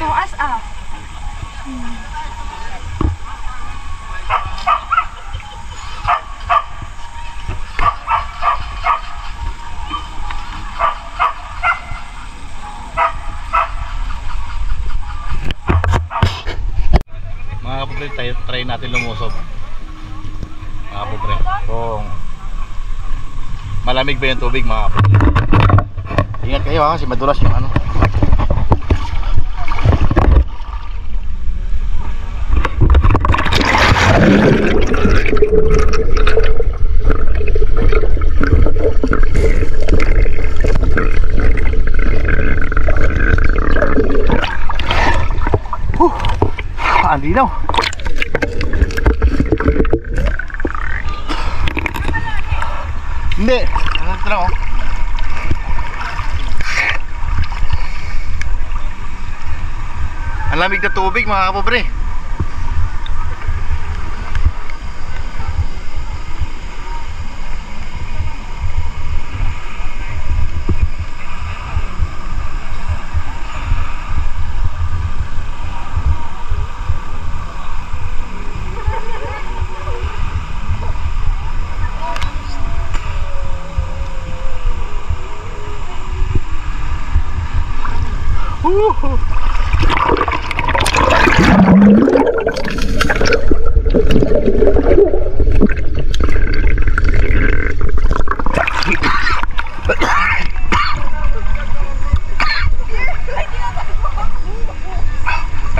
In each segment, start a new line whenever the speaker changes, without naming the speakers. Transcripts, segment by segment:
No, as up.
Mga kapobre, try natin lumusog. Mga kapobre, kung malamig ba yung tubig mga kapobre. Ingat kayo ha, kasi madulas yung ano. Ang linaw. Hindi, ano ito lang oh. Ang lamig na tubig mga kapobre.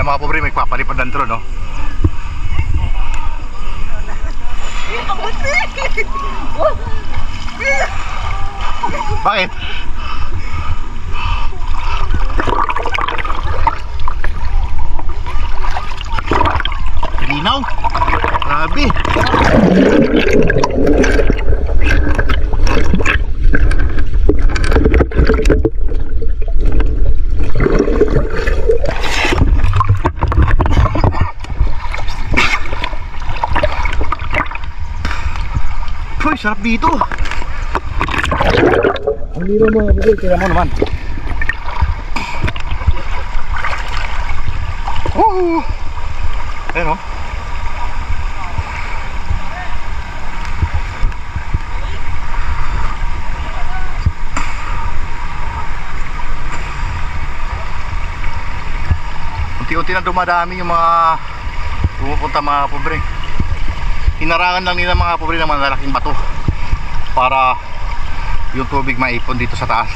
Mga pobre, may papalipad ng drone, no? Bakit? Linaw? Grabe! Uy, sarap dito. Ang liro mo, bugol, kaya mo naman. Ayan o. Unti-unti na dumadami yung mga pumupunta mga pobre. Hinarangan lang nila mga pobre ng malalaking bato para yung tubig maipon dito sa taas.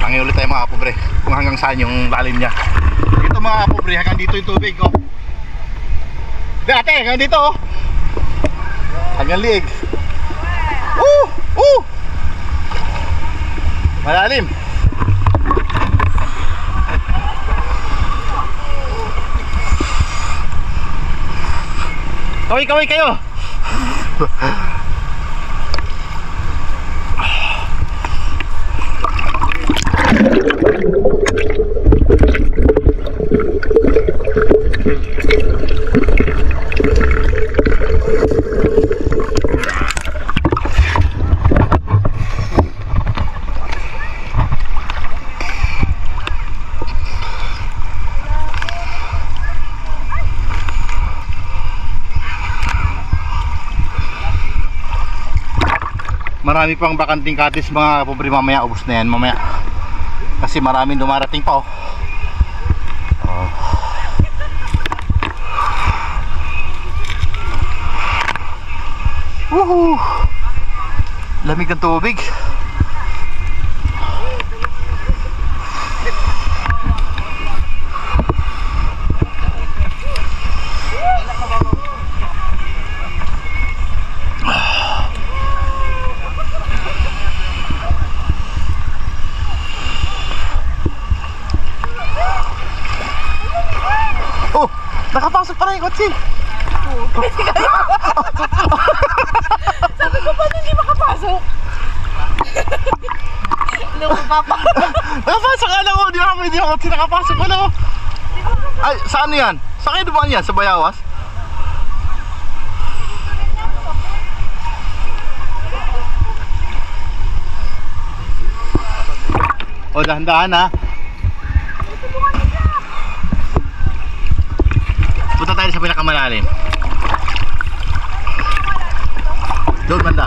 Hangin ulit tayo mga pobre kung hanggang saan yung lalim niya. Dito mga pobre, hanggang dito yung tubig oh. Dati hanggang dito oh. Hanggang liig. Malalim. Kaway-kaway kayo. Marami pang bakanting katis mga pobre, mamaya ubos na yan mamaya. Kasi maraming dumarating pa oh. Lamig ng tubig. Nakapasok pa rin yung kotse.
Sabi ko pa hindi makapasok. Ano ko papasok?
Nakapasok ka lang oh. Di ba hindi yung kotse nakapasok ka lang oh. Ay, saan yan? Saan kayo dumaan yan? Sa Bayawas? O, dahan-dahan ha. Punta tayo sa pinakamalalim. Doon banda.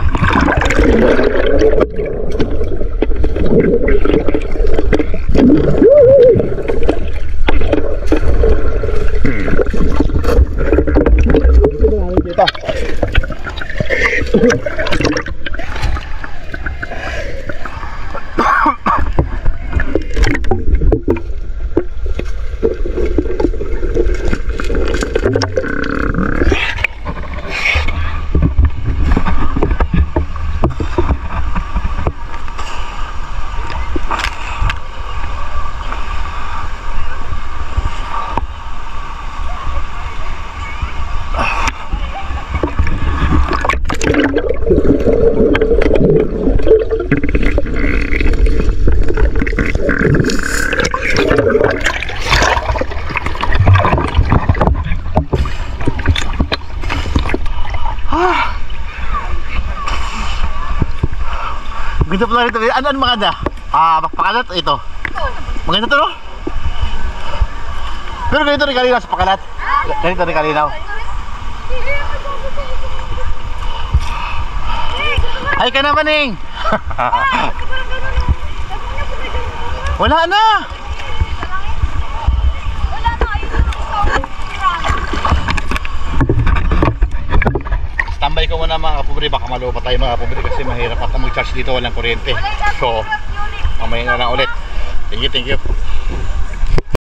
Dito. Ganda pala rito. Ano maganda? Pakalat ito. Maganda to, no? Pero ganito rin kalinaw sa pakalat. Ganito rin kalinaw. Ay ka naman, Ning! Wala na! Tambay ko muna mga kapobre, baka malupa tayo mga kapobre kasi mahirap at mag-charge dito, walang kuryente. So, mamaya na lang ulit. Thank you, thank you.